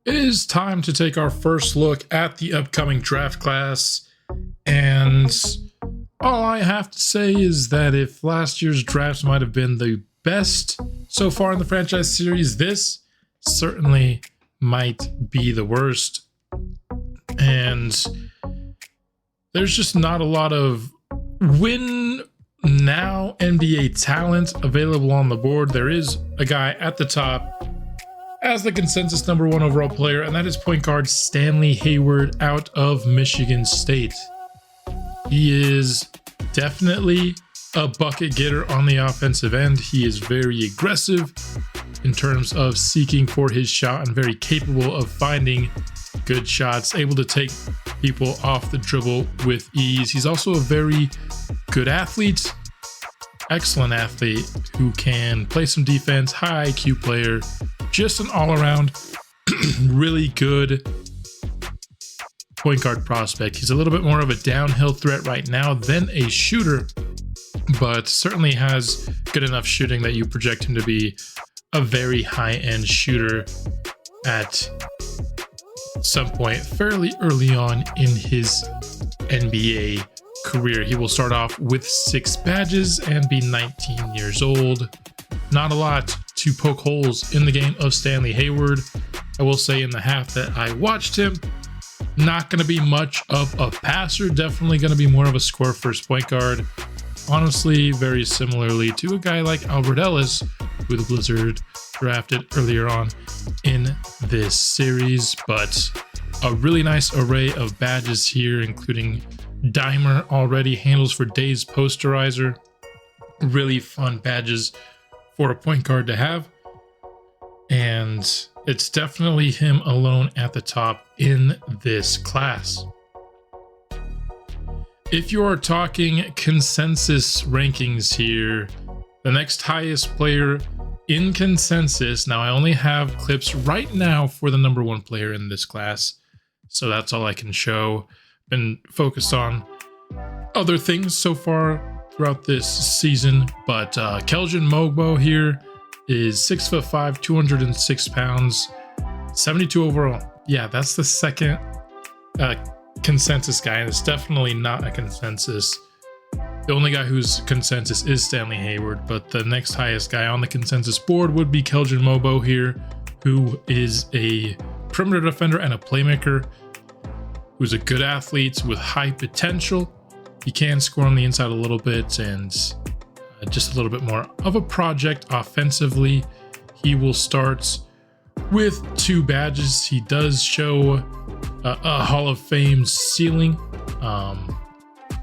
It is time to take our first look at the upcoming draft class, and all I have to say is that if last year's drafts might have been the best so far in the franchise series, this certainly might be the worst. And there's just not a lot of win now NBA talent available on the board. There is a guy at the top as the consensus #1 overall player, and that is point guard Stanley Hayward out of Michigan State. He is definitely a bucket getter on the offensive end. He is very aggressive in terms of seeking for his shot and very capable of finding good shots, able to take people off the dribble with ease. He's also a very good athlete, excellent athlete who can play some defense, high IQ player, just an all-around really good point guard prospect. He's a little bit more of a downhill threat right now than a shooter, but certainly has good enough shooting that you project him to be a very high-end shooter at some point fairly early on in his NBA career. He will start off with 6 badges and be 19 years old. Not a lot to poke holes in the game of Stanley Hayward. I will say in the half that I watched him, not going to be much of a passer, definitely going to be more of a score first point guard. Honestly, very similarly to a guy like Albert Ellis, who the Blizzard drafted earlier on in this series, but a really nice array of badges here, including Dimer already, handles for days posterizer. Really fun badges for a point guard to have, and it's definitely him alone at the top in this class. If you are talking consensus rankings here, the next highest player in consensus, now I only have clips right now for the #1 player in this class, so that's all I can show. Been focused on other things so far throughout this season, but Keljin Mogbo here is 6'5", 206 pounds, 72 overall. Yeah, that's the second consensus guy, and it's definitely not a consensus. The only guy whose consensus is Stanley Hayward, but the next highest guy on the consensus board would be Keljin Mogbo here, who is a perimeter defender and a playmaker, who's a good athlete with high potential. He can score on the inside a little bit, and just a little bit more of a project offensively. He will start with 2 badges. He does show a Hall of Fame ceiling,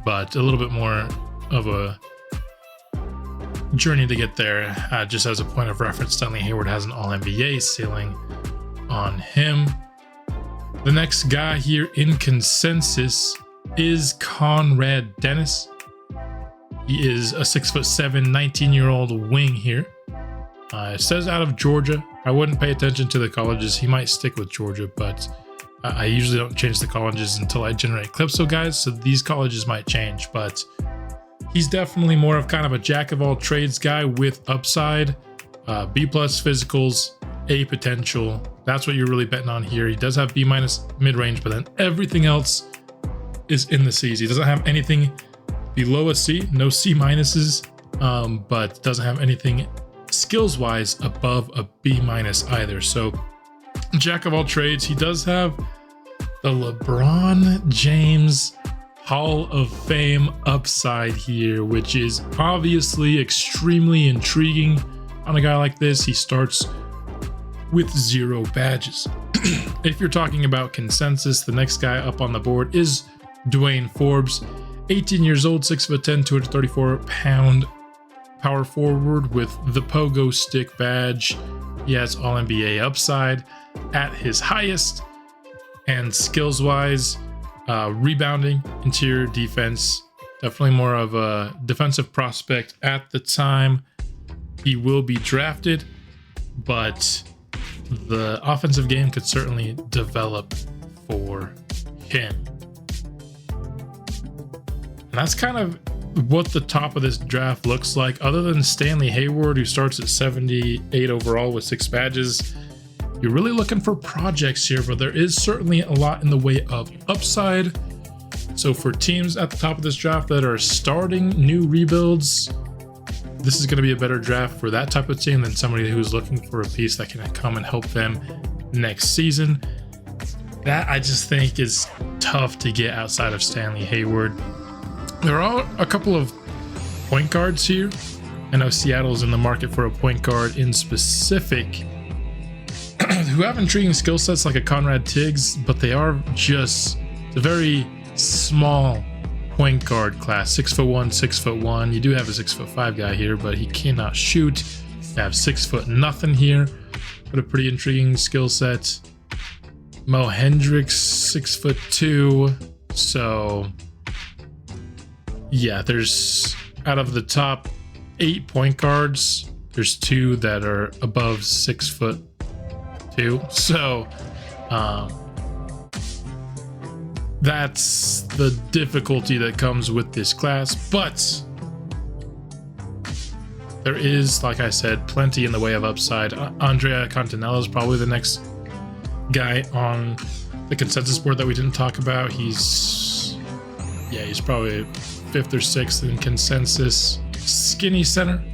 but a little bit more of a journey to get there. Just as a point of reference, Stanley Hayward has an All-NBA ceiling on him. The next guy here in consensus is Conrad Dennis. He is a 6'7", 19-year-old wing here. It says out of Georgia. I wouldn't pay attention to the colleges. He might stick with Georgia, but I usually don't change the colleges until I generate clips of guys, so these colleges might change, but he's definitely more of kind of a jack-of-all-trades guy with upside, B+ physicals, A potential. That's what you're really betting on here. He does have B- mid-range, but then everything else is in the C's. He doesn't have anything below a C, no C minuses, but doesn't have anything skills-wise above a B- either. So jack of all trades. He does have the LeBron James Hall of Fame upside here, which is obviously extremely intriguing on a guy like this. He starts with 0 badges. If you're talking about consensus, the next guy up on the board is Dwayne Forbes, 18 years old, 6'10", 234-pound power forward with the pogo stick badge. He has All-NBA upside at his highest, and skills-wise, rebounding, interior defense, definitely more of a defensive prospect at the time he will be drafted, but the offensive game could certainly develop for him. And that's kind of what the top of this draft looks like. Other than Stanley Hayward, who starts at 78 overall with 6 badges, you You're really looking for projects here, but there is certainly a lot in the way of upside. So for teams at the top of this draft that are starting new rebuilds, this is going to be a better draft for that type of team than somebody who's looking for a piece that can come and help them next season. That I just think is tough to get outside of Stanley Hayward. There are a couple of point guards here. I know Seattle's in the market for a point guard in specific who have intriguing skill sets like a Conrad Tiggs, but they are just a very small point guard class. 6'1", 6'1". You do have a 6'5" guy here, but he cannot shoot. You have 6 foot nothing here, but a pretty intriguing skill set. Mo Hendricks, 6'2". So yeah, there's out of the top 8 point guards, there's 2 that are above 6'2". So that's the difficulty that comes with this class, but there is, like I said, plenty in the way of upside. Andrea Continella is probably the next guy on the consensus board that we didn't talk about. He's probably 5th or 6th in consensus. Skinny center,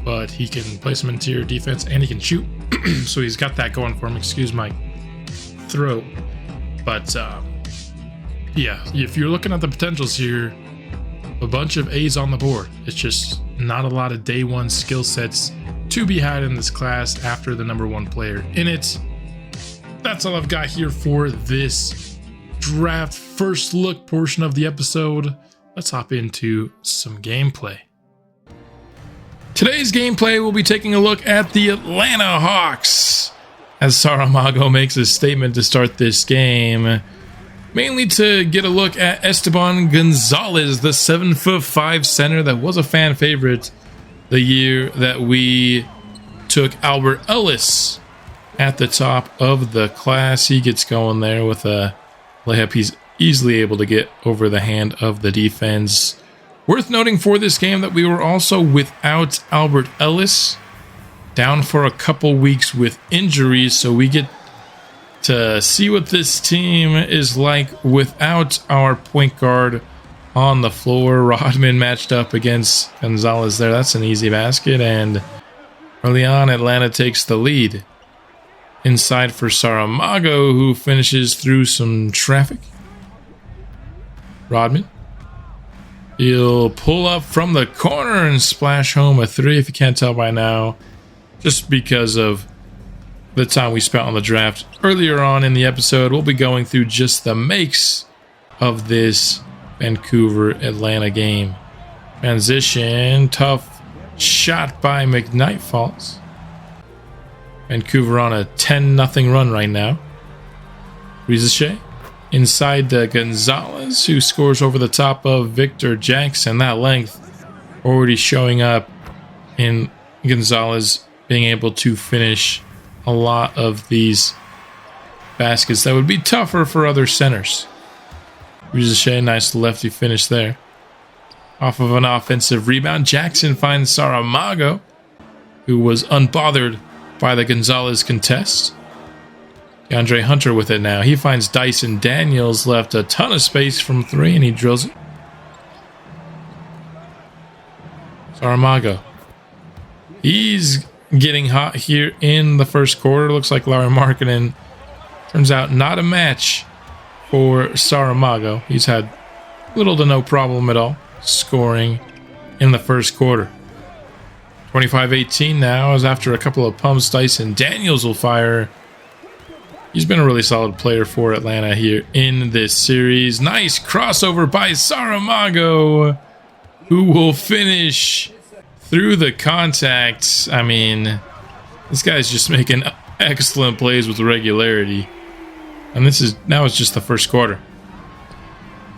but he can play some interior defense and he can shoot. So he's got that going for him. Excuse my throat. But yeah, if you're looking at the potentials here, a bunch of A's on the board. It's just not a lot of day one skill sets to be had in this class after the #1 player in it. That's all I've got here for this draft first look portion of the episode. Let's hop into some gameplay. Today's gameplay, we'll be taking a look at the Atlanta Hawks as Saramago makes a statement to start this game. Mainly to get a look at Esteban Gonzalez, the 7'5" center that was a fan favorite the year that we took Albert Ellis at the top of the class. He gets going there with a layup. He's easily able to get over the hand of the defense. Worth noting for this game that we were also without Albert Ellis, down for a couple weeks with injuries, so we get to see what this team is like without our point guard on the floor. Rodman matched up against Gonzalez there. That's an easy basket, and early on, Atlanta takes the lead. Inside for Saramago, who finishes through some traffic. Rodman. He'll pull up from the corner and splash home a 3, if you can't tell by now, just because of the time we spent on the draft earlier on in the episode. We'll be going through just the makes of this Vancouver-Atlanta game. Transition, tough shot by McKnight falls. Vancouver on a 10-0 run right now. Rizichet inside to Gonzalez, who scores over the top of Victor Jackson. That length already showing up in Gonzalez being able to finish a lot of these baskets that would be tougher for other centers. Rizichet, nice lefty finish there. Off of an offensive rebound, Jackson finds Saramago, who was unbothered by the Gonzalez contest. DeAndre Hunter with it now. He finds Dyson Daniels, left a ton of space from 3, and he drills it. Saramago. He's getting hot here in the first quarter. Looks like Larry Markkinen turns out not a match for Saramago. He's had little to no problem at all scoring in the first quarter. 25-18 now, as after a couple of pumps, Dyson Daniels will fire. He's been a really solid player for Atlanta here in this series. Nice crossover by Saramago, who will finish through the contacts. I mean, this guy's just making excellent plays with regularity. And now it's just the first quarter.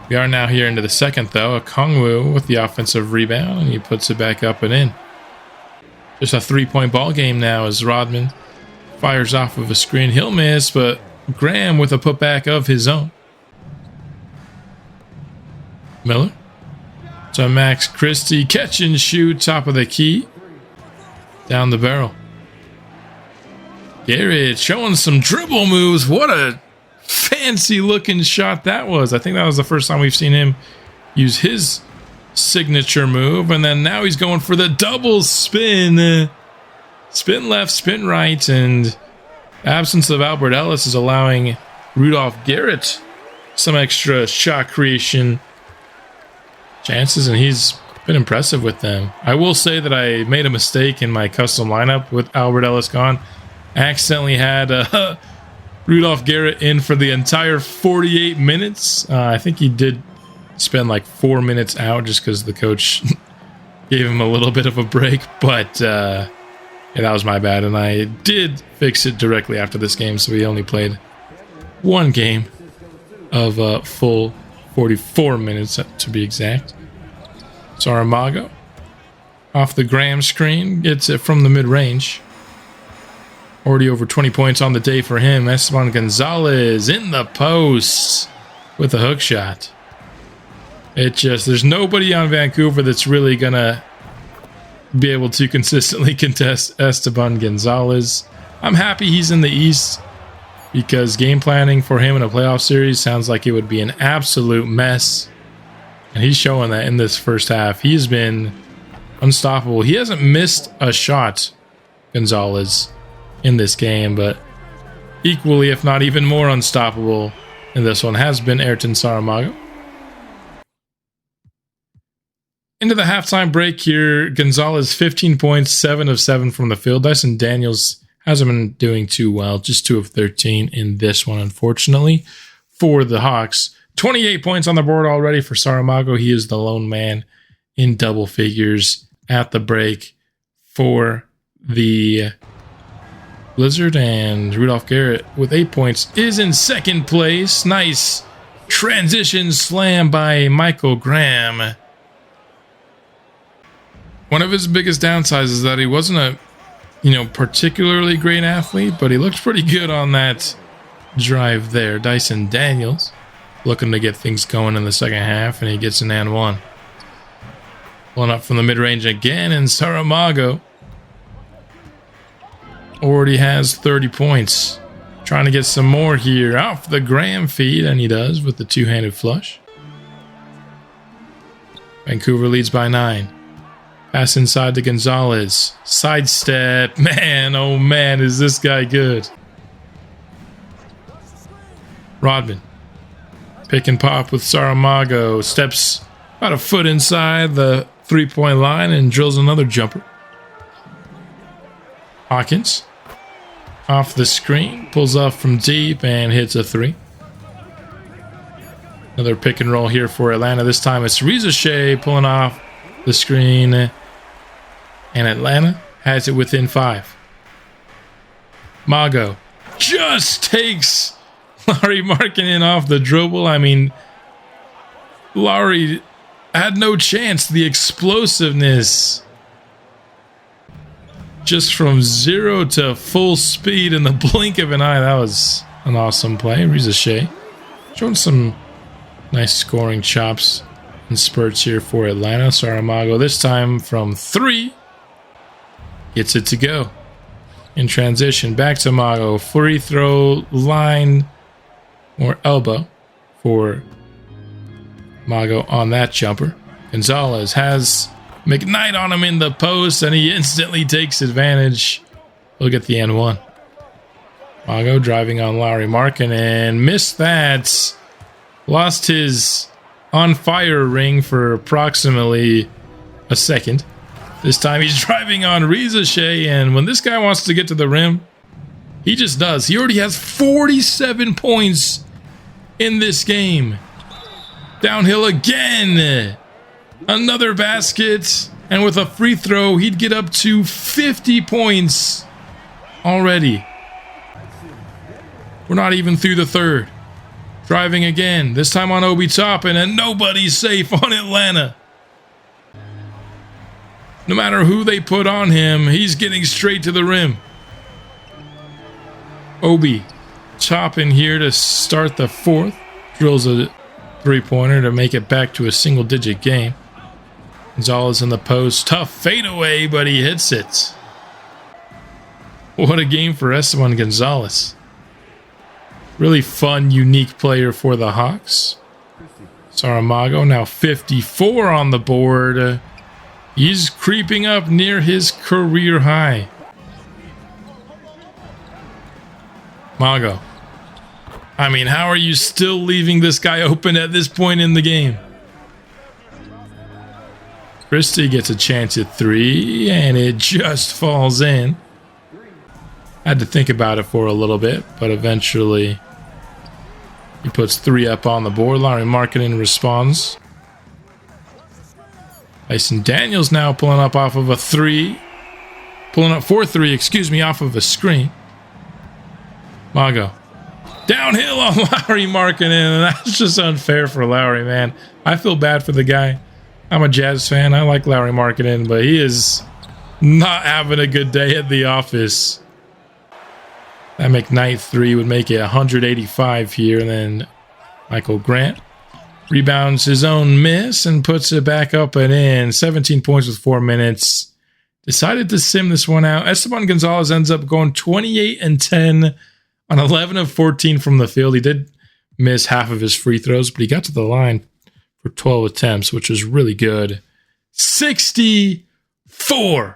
We are now here into the second, though. Okongwu with the offensive rebound, and he puts it back up and in. Just a 3-point ball game now as Rodman fires off of a screen. He'll miss, but Graham with a putback of his own. Miller to Max Christie. Catch and shoot, top of the key. Down the barrel. Garrett showing some dribble moves. What a fancy looking shot that was. I think that was the first time we've seen him use his signature move. And then now he's going for the double spin. Spin left, spin right. And absence of Albert Ellis is allowing Rudolph Garrett some extra shot creation chances. And he's been impressive with them. I will say that I made a mistake in my custom lineup with Albert Ellis gone. I accidentally had Rudolph Garrett in for the entire 48 minutes. I think he did spend like 4 minutes out just because the coach gave him a little bit of a break. But yeah, that was my bad. And I did fix it directly after this game. So we only played one game of full 44 minutes to be exact. Saramago off the Graham screen, gets it from the mid-range. Already over 20 points on the day for him. Esteban Gonzalez in the post with a hook shot. There's nobody on Vancouver that's really gonna be able to consistently contest Esteban Gonzalez. I'm happy he's in the East because game planning for him in a playoff series sounds like it would be an absolute mess. And he's showing that in this first half. He's been unstoppable. He hasn't missed a shot, Gonzalez, in this game, but equally, if not even more unstoppable in this one has been Ayrton Saramago. Into the halftime break here, Gonzalez 15 points, 7 of 7 from the field. Dyson Daniels hasn't been doing too well, just 2 of 13 in this one, unfortunately, for the Hawks. 28 points on the board already for Saramago. He is the lone man in double figures at the break for the Blizzard. And Rudolph Garrett with 8 points is in second place. Nice transition slam by Michael Graham. One of his biggest downsides is that he wasn't a particularly great athlete, but he looked pretty good on that drive there. Dyson Daniels looking to get things going in the second half, and he gets an and one. One up from the mid-range again, and Saramago already has 30 points. Trying to get some more here off the Graham feed, and he does with the two-handed flush. Vancouver leads by 9. Pass inside to Gonzalez. Sidestep. Man, oh man, is this guy good. Rodman. Pick and pop with Saramago. Steps about a foot inside the three-point line and drills another jumper. Hawkins. Off the screen. Pulls off from deep and hits a 3. Another pick and roll here for Atlanta. This time it's Rizachet pulling off the screen. And Atlanta has it within 5. Mago just takes Larry Markkinen off the dribble. I mean, Larry had no chance. The explosiveness just from 0 to full speed in the blink of an eye. That was an awesome play. Rizachet showing some nice scoring chops and spurts here for Atlanta. Saramago this time from 3 gets it to go. In transition, back to Mago. Free throw line or elbow for Mago on that jumper. Gonzalez has McKnight on him in the post, and he instantly takes advantage. Look at the N1. Mago driving on Larry Markkinen and missed that. Lost his on fire ring for approximately a second. This time he's driving on Rizachet, and when this guy wants to get to the rim, he just does. He already has 47 points in this game. Downhill again. Another basket, and with a free throw, he'd get up to 50 points already. We're not even through the third. Driving again, this time on Obi Toppin, and nobody's safe on Atlanta. No matter who they put on him, he's getting straight to the rim. Obi Toppin here to start the fourth. Drills a three-pointer to make it back to a single-digit game. Gonzalez in the post. Tough fadeaway, but he hits it. What a game for Esteban Gonzalez. Really fun, unique player for the Hawks. Saramago now 54 on the board. He's creeping up near his career high. MAGO. I mean, how are you still leaving this guy open at this point in the game? Christie gets a chance at 3, and it just falls in. Had to think about it for a little bit, but eventually he puts 3 up on the board. Lauri Markkanen responds. Tyson Daniels now pulling up off of a 3. Pulling up for 3, excuse me, off of a screen. MAGO. Downhill on Lauri Markkanen, and that's just unfair for Lauri, man. I feel bad for the guy. I'm a Jazz fan. I like Lauri Markkanen, but he is not having a good day at the office. That McKnight 3 would make it 185 here, and then Michael Grant rebounds his own miss and puts it back up and in. 17 points with 4 minutes. Decided to sim this one out. Esteban Gonzalez ends up going 28 and 10 on 11 of 14 from the field. He did miss half of his free throws, but he got to the line for 12 attempts, which is really good. 64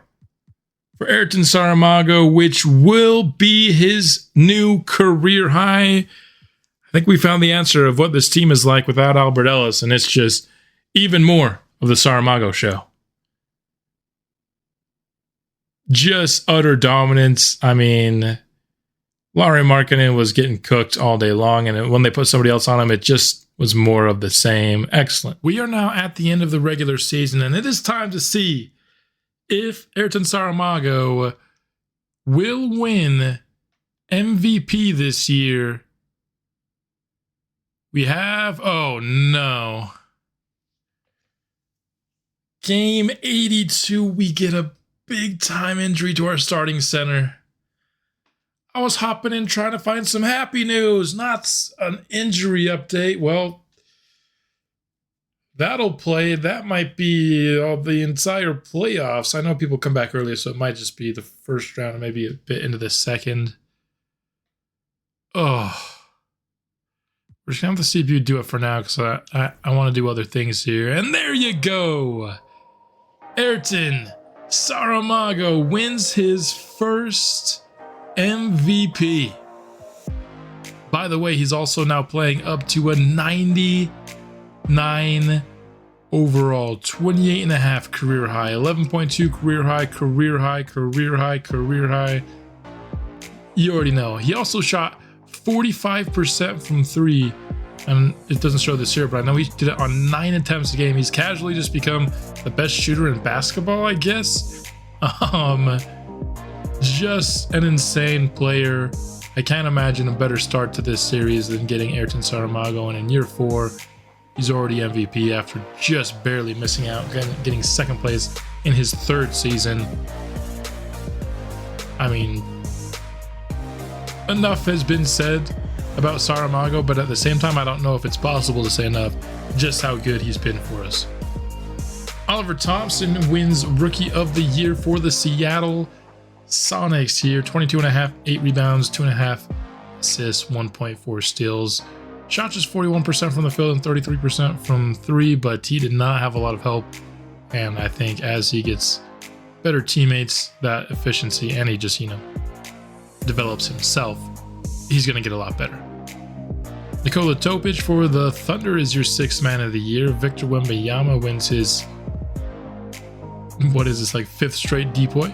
for Ayrton Saramago, which will be his new career high. I think we found the answer of what this team is like without Albert Ellis, and it's just even more of the Saramago show. Just utter dominance. I mean, Lauri Markkanen was getting cooked all day long, and when they put somebody else on him, it just was more of the same. Excellent. We are now at the end of the regular season, and it is time to see if Ayrton Saramago will win MVP this year. We have, oh no. Game 82, we get a big time injury to our starting center. I was hopping in trying to find some happy news, not an injury update. Well, that'll play. That might be the entire playoffs. I know people come back earlier, so it might just be the first round and maybe a bit into the second. Oh. We're just going to have the CPU do it for now because I want to do other things here. And there you go. Ayrton Saramago wins his first MVP. By the way, he's also now playing up to a 99 overall, 28.5 career high, 11.2 career high, career high, career high, career high. You already know. He also shot 45% from 3, and it doesn't show this here, but I know he did it on 9 attempts a game. He's casually just become the best shooter in basketball, I guess. Just an insane player. I can't imagine a better start to this series than getting Ayrton Saramago, and in year 4, he's already MVP after just barely missing out, getting second place in his 3rd season. I mean, enough has been said about Saramago, but at the same time, I don't know if it's possible to say enough just how good he's been for us. Oliver Thompson wins Rookie of the Year for the Seattle Sonics here. 22.5, 8 rebounds, 2.5 assists, 1.4 steals. Shot just 41% from the field and 33% from 3, but he did not have a lot of help. And I think as he gets better teammates, that efficiency, and he just, develops himself, he's going to get a lot better. Nikola Topic for the Thunder is your 6th man of the year. Victor Wembanyama wins his, 5th straight depoy.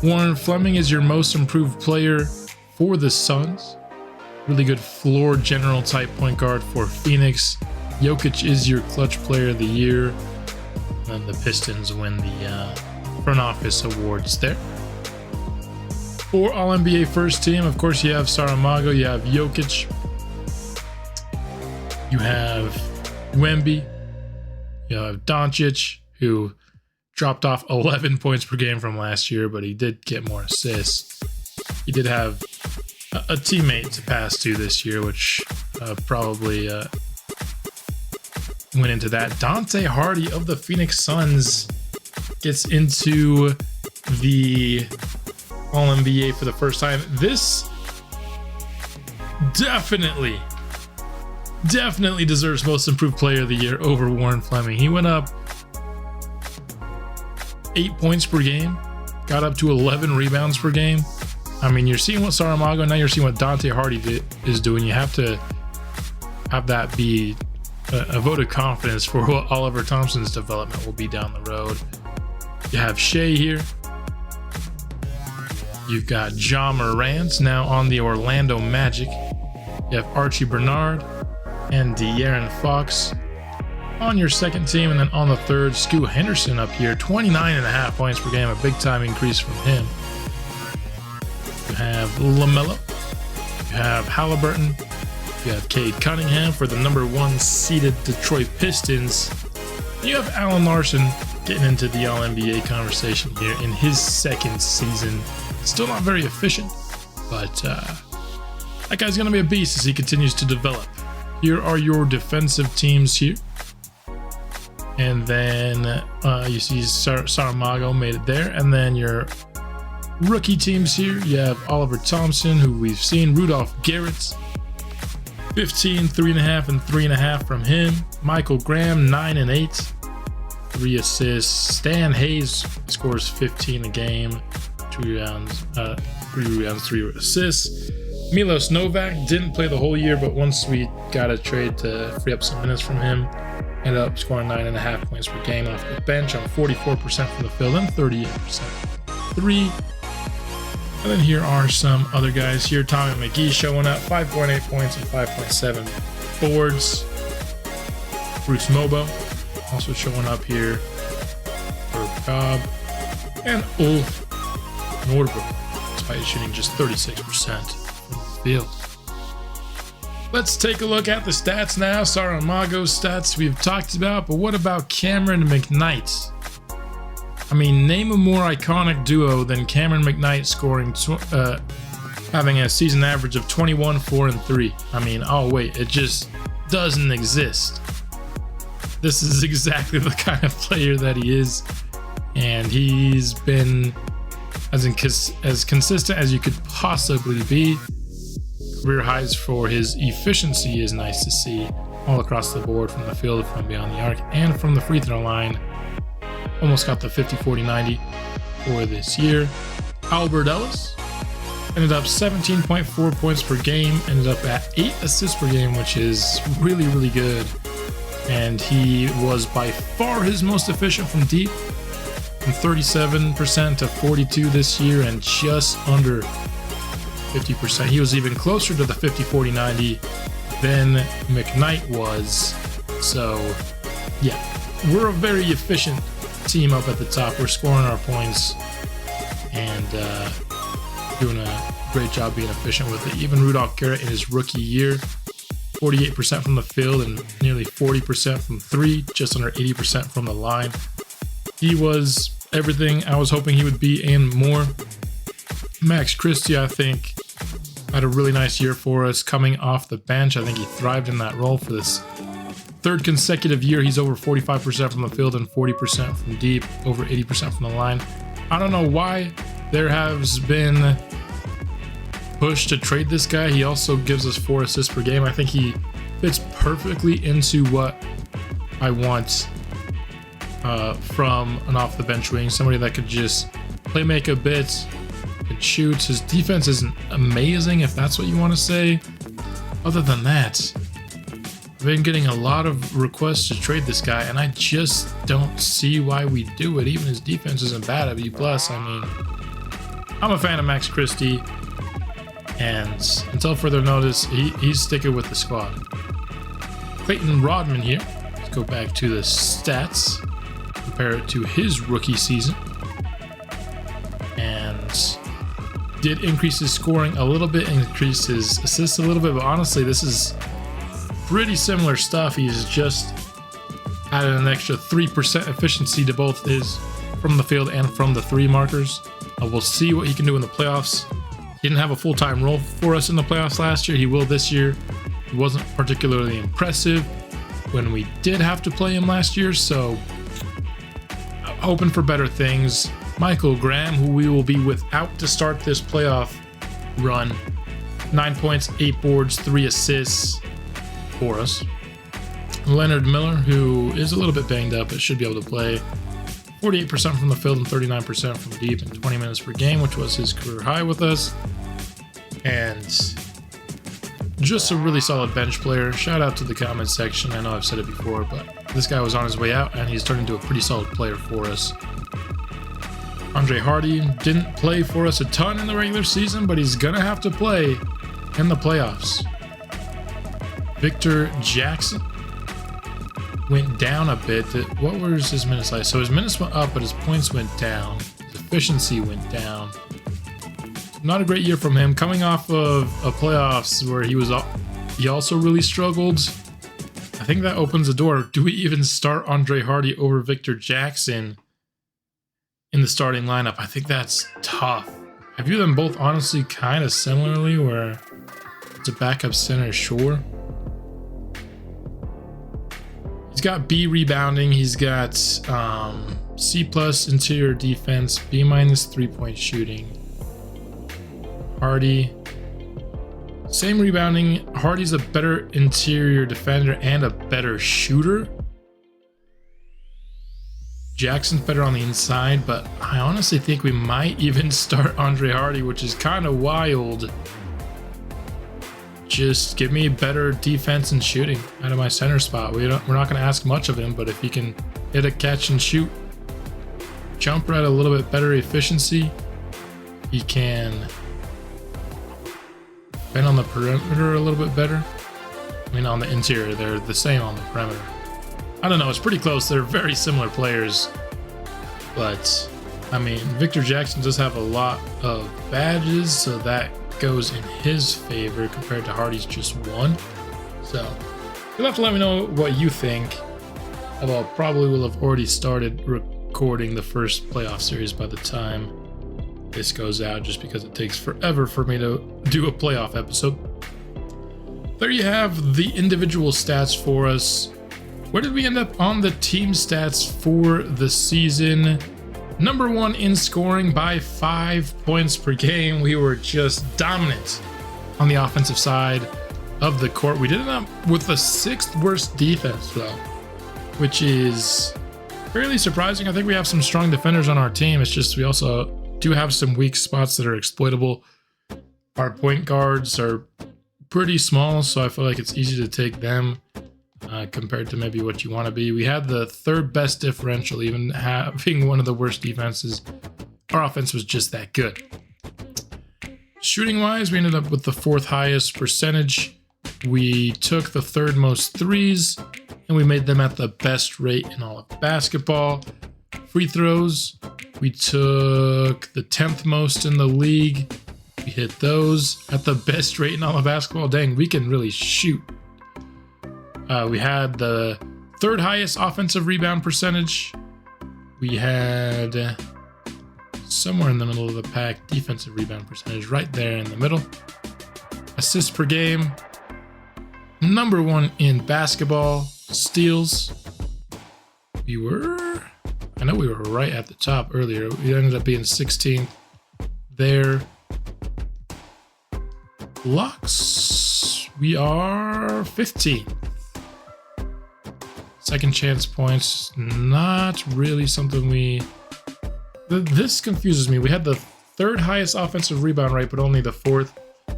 Warren Fleming is your most improved player for the Suns. Really good floor general type point guard for Phoenix. Jokic is your clutch player of the year. And the Pistons win the front office awards there. For All-NBA first team, of course, you have Saramago, you have Jokic, you have Wemby, you have Doncic, who dropped off 11 points per game from last year, but he did get more assists. He did have a teammate to pass to this year, which probably went into that. Dante Hardy of the Phoenix Suns gets into the All-NBA for the first time. This definitely deserves Most Improved Player of the Year over Warren Fleming. He went up 8 points per game, got up to 11 rebounds per game. I mean, you're seeing what Saramago, now you're seeing what Dante Hardy is doing. You have to have that be a vote of confidence for what Oliver Thompson's development will be down the road. You have Shea here. You've got Ja Morant now on the Orlando Magic. You have Archie Bernard and De'Aaron Fox on your second team, and then on the third, Scoot Henderson up here, 29.5 points per game, a big time increase from him. You have LaMelo, you have Halliburton, you have Cade Cunningham for the #1 seeded Detroit Pistons. You have Alan Larson getting into the All-NBA conversation here in his second season. Still not very efficient, but that guy's going to be a beast as he continues to develop. Here are your defensive teams here. And then you see Saramago made it there. And then your rookie teams here. You have Oliver Thompson, who we've seen. Rudolph Garrett, 15, 3.5, and 3.5 from him. Michael Graham, 9 and 8, 3 assists. Stan Hayes scores 15 a game, 2 rebounds, 3 rebounds, 3 assists. Milos Novak didn't play the whole year, but once we got a trade to free up some minutes from him, ended up scoring 9.5 points per game off the bench on 44% from the field and 38% from 3. And then here are some other guys here. Tommy McGee showing up, 5.8 points and 5.7 boards. Bruce Mobo also showing up here. Herb Cobb and Ulf Nordberg, despite shooting just 36% from the field. Let's take a look at the stats now. Saramago's stats we've talked about, but what about Cameron McKnight? I mean, name a more iconic duo than Cameron McKnight scoring, having a season average of 21, 4, and 3. I mean, oh wait, it just doesn't exist. This is exactly the kind of player that he is, and he's been as consistent as you could possibly be. Career highs for his efficiency is nice to see all across the board, from the field, from beyond the arc, and from the free throw line. Almost got the 50-40-90 for this year. Albert Ellis ended up 17.4 points per game, ended up at 8 assists per game, which is really, really good. And he was by far his most efficient from deep, from 37% to 42 this year, and just under 50%. He was even closer to the 50-40-90 than McKnight was. So yeah, we're a very efficient team up at the top. We're scoring our points and doing a great job being efficient with it. Even Rudolph Garrett in his rookie year, 48% from the field and nearly 40% from 3, just under 80% from the line. He was everything I was hoping he would be and more. Max Christie, I think, had a really nice year for us coming off the bench. I think he thrived in that role for this third consecutive year. He's over 45% from the field and 40% from deep, over 80% from the line. I don't know why there has been push to trade this guy. He also gives us 4 assists per game. I think he fits perfectly into what I want from an off the bench wing, somebody that could just play make a bit, could shoot. His defense isn't amazing, if that's what you want to say. Other than that, I've been getting a lot of requests to trade this guy, and I just don't see why we do it. Even his defense isn't bad at B+. I mean, I'm a fan of Max Christie, and until further notice, he's sticking with the squad. Clayton Rodman here. Let's go back to the stats, compare it to his rookie season, and did increase his scoring a little bit, increase his assists a little bit, but honestly, this is pretty similar stuff. He's just added an extra 3% efficiency to both his from the field and from the 3 markers. We'll see what he can do in the playoffs. He didn't have a full-time role for us in the playoffs last year. He will this year. He wasn't particularly impressive when we did have to play him last year, so hoping for better things. Michael Graham, who we will be without to start this playoff run. 9 points, 8 boards, 3 assists for us. Leonard Miller, who is a little bit banged up but should be able to play. 48% from the field and 39% from deep in 20 minutes per game, which was his career high with us. And just a really solid bench player. Shout out to the comment section. I know I've said it before, but this guy was on his way out and he's turned into a pretty solid player for us. Andre Hardy didn't play for us a ton in the regular season, but he's gonna have to play in the playoffs. Victor Jackson went down a bit. What was his minutes like? So his minutes went up, but his points went down. His efficiency went down. Not a great year from him. Coming off of a playoffs where he also really struggled. I think that opens the door. Do we even start Andre Hardy over Victor Jackson in the starting lineup? I think that's tough. I view them both honestly kind of similarly, where it's a backup center, sure. He's got B rebounding. He's got C plus interior defense, B minus 3-point shooting. Hardy, same rebounding. Hardy's a better interior defender and a better shooter. Jackson's better on the inside, but I honestly think we might even start Andre Hardy, which is kind of wild. Just give me better defense and shooting out of my center spot. We're not going to ask much of him, but if he can hit a catch and shoot jumper at a little bit better efficiency, he can bend on the perimeter a little bit better. I mean, on the interior, they're the same on the perimeter. I don't know, it's pretty close. They're very similar players, but I mean, Victor Jackson does have a lot of badges, so that goes in his favor compared to Hardy's just one. So you'll have to let me know what you think. Although probably will have already started recording the first playoff series by the time this goes out, just because it takes forever for me to do a playoff episode. There you have the individual stats for us. Where did we end up on the team stats for the season? Number 1 in scoring by 5 points per game. We were just dominant on the offensive side of the court. We did end up with the 6th worst defense, though, which is fairly surprising. I think we have some strong defenders on our team. It's just we also do have some weak spots that are exploitable. Our point guards are pretty small, so I feel like it's easy to take them compared to maybe what you want to be. We had the 3rd best differential, even having one of the worst defenses. Our offense was just that good. Shooting wise, we ended up with the 4th highest percentage. We took the 3rd most threes, and we made them at the best rate in all of basketball. Free throws, we took the 10th most in the league. We hit those at the best rate in all of basketball. Dang, we can really shoot. We had the 3rd highest offensive rebound percentage. We had somewhere in the middle of the pack defensive rebound percentage, right there in the middle. Assists per game, number 1 in basketball. Steals, I know we were right at the top earlier. We ended up being 16th there. Blocks, we are 15th. Second chance points, not really something this confuses me. We had the 3rd highest offensive rebound rate, but only the 4th.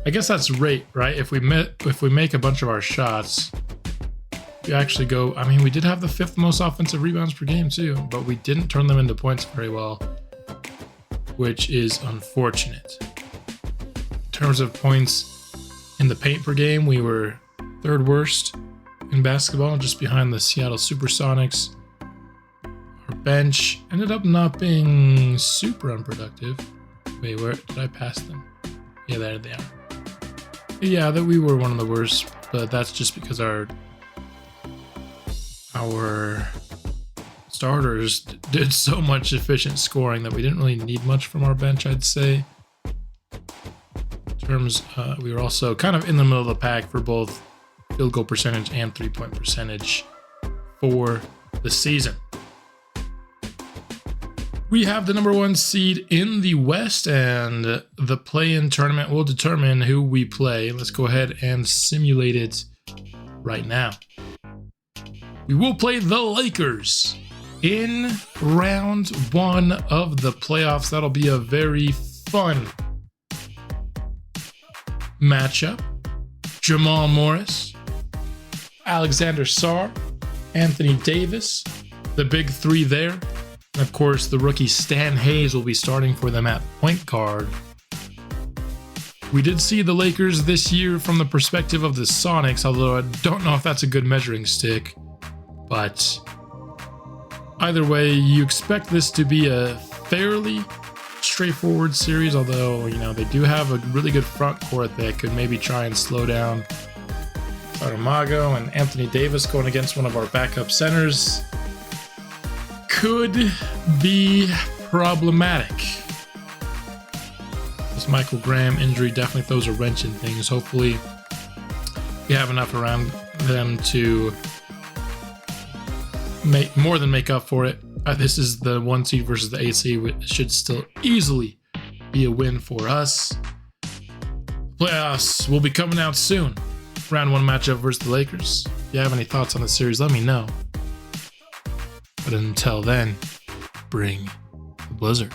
I guess that's rate, right? If we make a bunch of our shots, we actually go. I mean, we did have the 5th most offensive rebounds per game too, but we didn't turn them into points very well, which is unfortunate. In terms of points in the paint per game, we were 3rd worst in basketball, just behind the Seattle Supersonics. Our bench ended up not being super unproductive. Wait, where did I pass them? Yeah, there they are. Yeah, that we were one of the worst, but that's just because our starters did so much efficient scoring that we didn't really need much from our bench, I'd say. In terms, we were also kind of in the middle of the pack for both field goal percentage and 3-point percentage for the season. We have the number 1 seed in the West, and the play-in tournament will determine who we play. Let's go ahead and simulate it right now. We will play the Lakers in round 1 of the playoffs. That'll be a very fun matchup. Jamal Morris, Alexander Sarr, Anthony Davis, the big 3 there. And of course, the rookie Stan Hayes will be starting for them at point guard. We did see the Lakers this year from the perspective of the Sonics, although I don't know if that's a good measuring stick. But either way, you expect this to be a fairly straightforward series, although, you know, they do have a really good front court that could maybe try and slow down MAGO, and Anthony Davis going against one of our backup centers could be problematic. This Michael Graham injury definitely throws a wrench in things. Hopefully we have enough around them to more than make up for it. This is the 1 seed versus the 8 seed. It should still easily be a win for us. Playoffs will be coming out soon. Round 1 matchup versus the Lakers. If you have any thoughts on the series, let me know. But until then, bring the Blizzard.